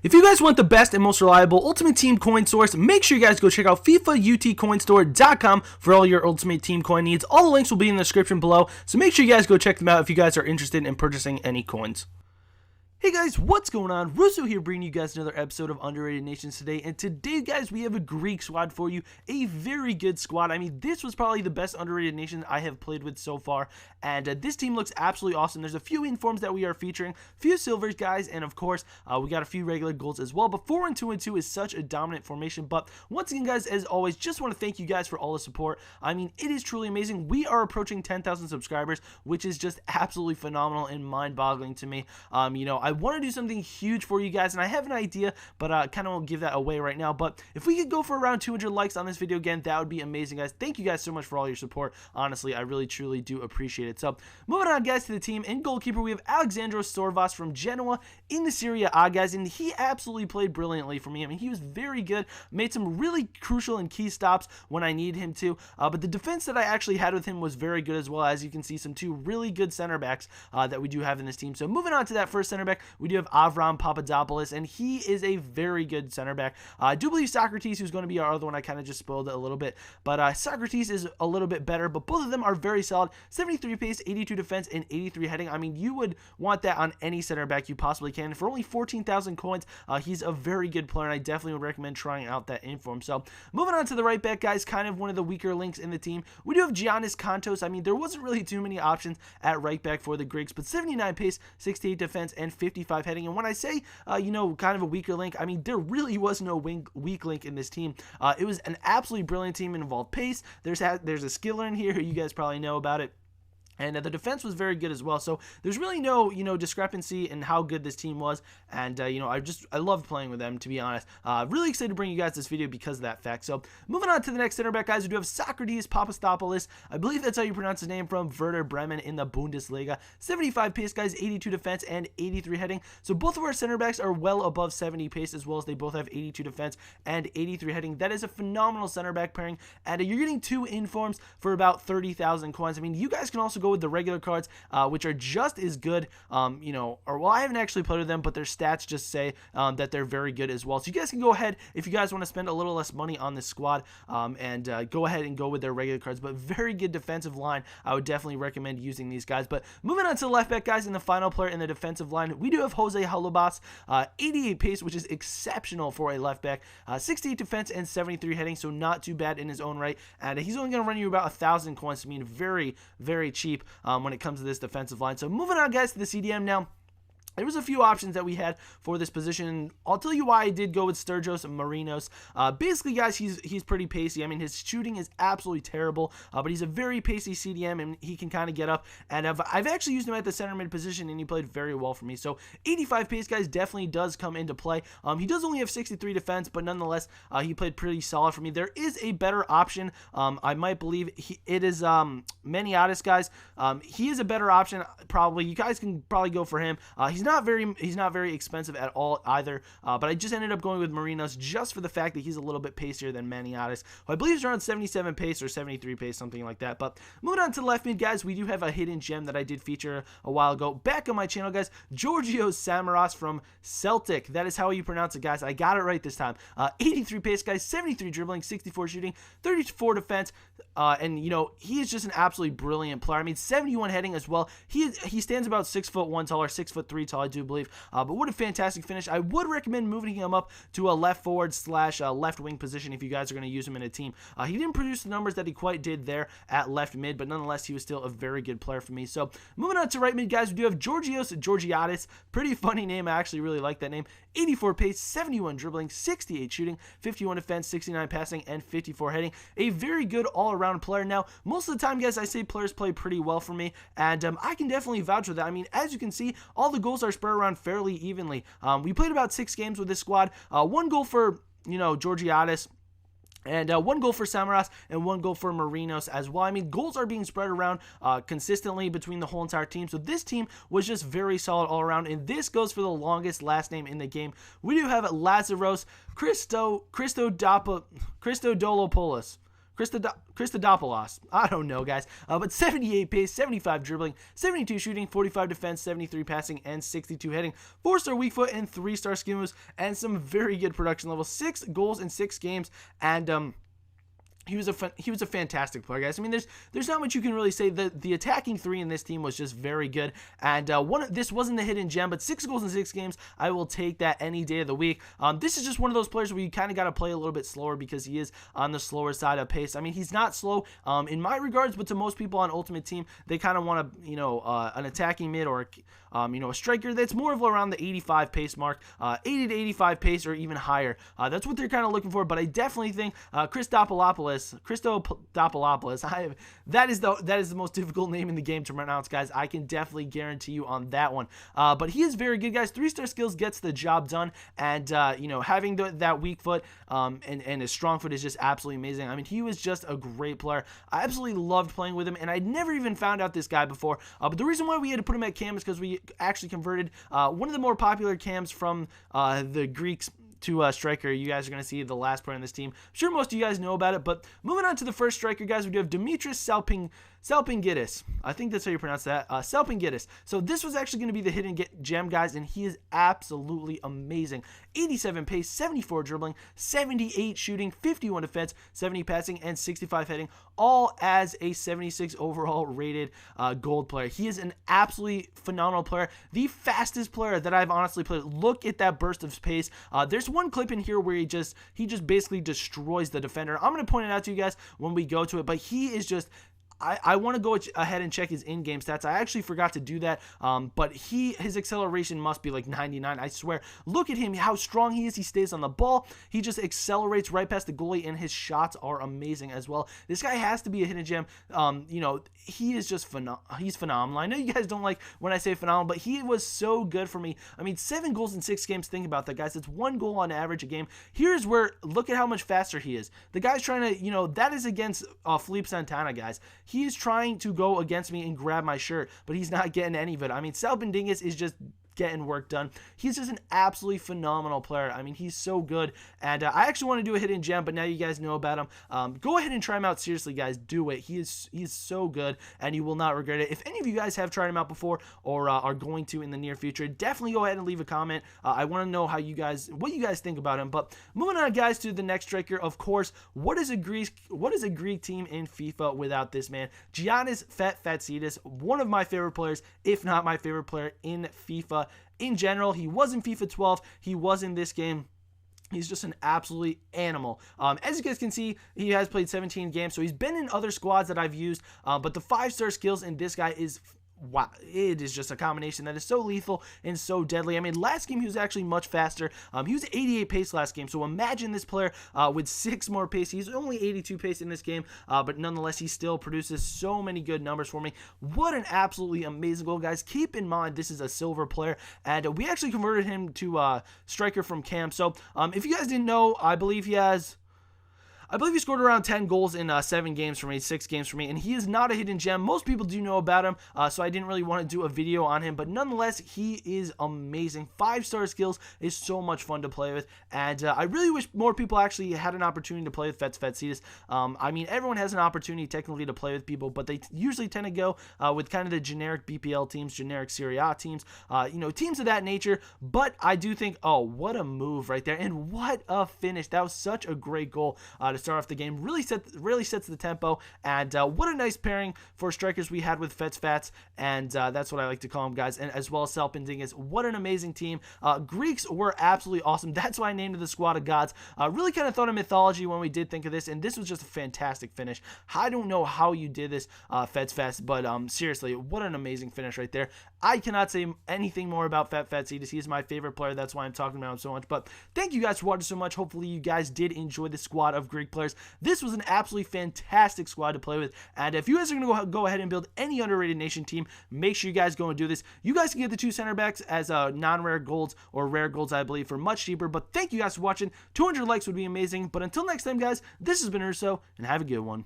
If you guys want the best and most reliable Ultimate Team coin source, make sure you guys go check out FIFAUTCOINSTORE.com for all your Ultimate Team coin needs. All the links will be in the description below, so make sure you guys go check them out if you guys are interested in purchasing any coins. Hey guys, what's going on? Russo here, bringing you guys another episode of Underrated Nations today, and today guys we have a Greek squad for you, a very good squad. I mean, this was probably the best underrated nation I have played with so far, and this team looks absolutely awesome. There's a few informs that we are featuring, a few silvers guys, and of course we got a few regular golds as well, but 4-2-2 is such a dominant formation. But once again guys, as always, just want to thank you guys for all the support. I mean, it is truly amazing. We are approaching 10,000 subscribers, which is just absolutely phenomenal and mind-boggling to me. You know, I want to do something huge for you guys, and I have an idea, but kind of won't give that away right now. But if we could go for around 200 likes on this video again, that would be amazing, guys. Thank you guys so much for all your support. Honestly, I really truly do appreciate it. So moving on guys to the team. In goalkeeper we have Alexandros Sorvas from Genoa in the Serie A, guys, and he absolutely played brilliantly for me. I mean, he was very good, made some really crucial and key stops when I needed him to, but the defense that I actually had with him was very good as well. As you can see, some two really good center backs that we do have in this team. So moving on to that first center back, we do have Avram Papadopoulos, and he is a very good center back. I do believe Socrates, who's going to be our other one, I kind of just spoiled it a little bit, but Socrates is a little bit better, but both of them are very solid. 73 pace, 82 defense, and 83 heading. I mean, you would want that on any center back you possibly can. For only 14,000 coins, he's a very good player, and I definitely would recommend trying out that inform. So moving on to the right back, guys, kind of one of the weaker links in the team. We do have Giannis Kontos. I mean, there wasn't really too many options at right back for the Greeks, but 79 pace, 68 defense, and 55 heading. And when I say, you know, kind of a weaker link, I mean, there really was no weak link in this team. It was an absolutely brilliant team. It involved pace. There's a skiller in here who you guys probably know about it. And the defense was very good as well. So there's really no, discrepancy in how good this team was. And, I loved playing with them, to be honest. Really excited to bring you guys this video because of that fact. So moving on to the next center back, guys, we do have Socrates Papastopoulos. I believe that's how you pronounce his name, from Werder Bremen in the Bundesliga. 75 pace, guys, 82 defense, and 83 heading. So both of our center backs are well above 70 pace, as well as they both have 82 defense and 83 heading. That is a phenomenal center back pairing. And you're getting two informs for about 30,000 coins. I mean, you guys can also go with the regular cards, which are just as good, I haven't actually played with them, but their stats just say that they're very good as well. So you guys can go ahead, if you guys want to spend a little less money on this squad, and go ahead and go with their regular cards. But very good defensive line. I would definitely recommend using these guys. But moving on to the left back, guys, and the final player in the defensive line, we do have Jose Halubas, 88 pace, which is exceptional for a left back, 68 defense, and 73 heading, so not too bad in his own right. And he's only going to run you about 1,000 coins. I mean, very, very cheap when it comes to this defensive line. So moving on, guys, to the CDM now. There was a few options that we had for this position. I'll tell you why I did go with Sturgos and Marinos. Basically, guys, he's pretty pacey. I mean, his shooting is absolutely terrible, but he's a very pacey CDM, and he can kind of get up. And I've actually used him at the center mid position, and he played very well for me. So 85 pace, guys, definitely does come into play. He does only have 63 defense, but nonetheless, he played pretty solid for me. There is a better option. I might believe it is Maniatis, guys. He is a better option, probably. You guys can probably go for him. He's not very expensive at all either, but I just ended up going with Marinos just for the fact that he's a little bit pacier than Maniatis, who I believe is around 77 pace or 73 pace, something like that. But moving on to the left mid, guys, we do have a hidden gem that I did feature a while ago back on my channel, guys. Georgios Samaras from Celtic. That is how you pronounce it, guys. I got it right this time. 83 pace, guys, 73 dribbling, 64 shooting, 34 defense, and he is just an absolutely brilliant player. I mean, 71 heading as well. He stands about 6'1" taller, 6'3" tall, I do believe. But what a fantastic finish. I would recommend moving him up to a left forward / left wing position if you guys are going to use him in a team. He didn't produce the numbers that he quite did there at left mid, but nonetheless, he was still a very good player for me. So moving on to right mid, guys, we do have Georgiadis. Pretty funny name. I actually really like that name. 84 pace, 71 dribbling, 68 shooting, 51 defense, 69 passing, and 54 heading. A very good all-around player. Now, most of the time, guys, I say players play pretty well for me, and I can definitely vouch for that. I mean, as you can see, all the goals are spread around fairly evenly. We played about 6 games with this squad. 1 goal for, Georgiadis, and 1 goal for Samaras, and 1 goal for Marinos as well. I mean, goals are being spread around consistently between the whole entire team. So this team was just very solid all around. And this goes for the longest last name in the game. We do have Lazaros Christodolopoulos. Christodopoulos. I don't know, guys. But 78 pace, 75 dribbling, 72 shooting, 45 defense, 73 passing, and 62 heading. 4-star weak foot and 3-star skill moves, and some very good production levels. 6 goals in 6 games, and he was a fantastic player, guys. I mean, there's not much you can really say. The attacking 3 in this team was just very good, and this wasn't the hidden gem, but 6 goals in 6 games, I will take that any day of the week. This is just one of those players where you kind of got to play a little bit slower because he is on the slower side of pace. I mean, he's not slow in my regards, but to most people on Ultimate Team, they kind of want an attacking mid or a striker that's more of around the 85 pace mark, 80 to 85 pace or even higher. That's what they're kind of looking for. But I definitely think Christodopoulos, that is the most difficult name in the game to pronounce, guys. I can definitely guarantee you on that one. But he is very good, guys. 3-star skills gets the job done, and having that weak foot and his strong foot is just absolutely amazing. I mean, he was just a great player. I absolutely loved playing with him, and I'd never even found out this guy before. But the reason why we had to put him at cam is because we actually converted one of the more popular cams from the Greeks to striker. You guys are going to see the last player on this team. I'm sure most of you guys know about it, but moving on to the first striker, guys, we do have Dimitris Salpingidis. I think that's how you pronounce that. Salpingidis. So this was actually going to be the hidden gem, guys, and he is absolutely amazing. 87 pace, 74 dribbling, 78 shooting, 51 defense, 70 passing, and 65 heading, all as a 76 overall rated gold player. He is an absolutely phenomenal player. The fastest player that I've honestly played. Look at that burst of pace. There's one clip in here where he just basically destroys the defender. I'm going to point it out to you guys when we go to it, but he is just... I want to go ahead and check his in-game stats. I actually forgot to do that, but his acceleration must be like 99, I swear. Look at him, how strong he is. He stays on the ball. He just accelerates right past the goalie, and his shots are amazing as well. This guy has to be a hidden gem. He is just he's phenomenal. I know you guys don't like when I say phenomenal, but he was so good for me. I mean, 7 goals in 6 games. Think about that, guys. It's 1 goal on average a game. Here's where, look at how much faster he is. The guy's trying to, that is against Felipe Santana, guys. He is trying to go against me and grab my shirt, but he's not getting any of it. I mean, Salpingidis is just getting work done. He's just an absolutely phenomenal player. I mean, he's so good, and I actually want to do a hidden gem, but now you guys know about him. Go ahead and try him out. Seriously, guys, do it. He's so good, and you will not regret it. If any of you guys have tried him out before or are going to in the near future, definitely go ahead and leave a comment. I want to know what you guys think about him. But moving on, guys, to the next striker. Of course, what is a Greek team in FIFA without this man? Giannis FIFAUTCOINSTORE, one of my favorite players, if not my favorite player in FIFA in general. He was in FIFA 12. He was in this game. He's just an absolute animal. As you guys can see, he has played 17 games, so he's been in other squads that I've used, but the 5-star skills in this guy is... wow, it is just a combination that is so lethal and so deadly. I mean, last game he was actually much faster. He was 88 pace last game, so imagine this player with 6 more pace. He's only 82 pace in this game, but nonetheless, he still produces so many good numbers for me. What an absolutely amazing goal, guys. Keep in mind, this is a silver player, and we actually converted him to striker from cam. So if you guys didn't know, I believe he scored around 10 goals in 7 games for me, 6 games for me, and he is not a hidden gem. Most people do know about him, so I didn't really want to do a video on him, but nonetheless, he is amazing. 5-star skills is so much fun to play with, and I really wish more people actually had an opportunity to play with FIFAUTCOINSTORE. I mean, everyone has an opportunity technically to play with people, but they usually tend to go with kind of the generic BPL teams, generic Serie A teams, teams of that nature, but I do think, oh, what a move right there, and what a finish. That was such a great goal to start off the game. Really sets the tempo, and what a nice pairing for strikers we had with Fats, and that's what I like to call them, guys, and as well as Salpingidis. What an amazing team. Greeks were absolutely awesome. That's why I named it the Squad of Gods. Really kind of thought of mythology when we did think of this, and this was just a fantastic finish. I don't know how you did this, Fats, but seriously, what an amazing finish right there. I cannot say anything more about FIFAUTCOINSTORE. He is my favorite player. That's why I'm talking about him so much. But thank you guys for watching so much. Hopefully you guys did enjoy the squad of Greek players. This was an absolutely fantastic squad to play with. And if you guys are going to go ahead and build any underrated nation team, make sure you guys go and do this. You guys can get the 2 center backs as non-rare golds or rare golds, I believe, for much cheaper. But thank you guys for watching. 200 likes would be amazing. But until next time, guys, this has been Russo, and have a good one.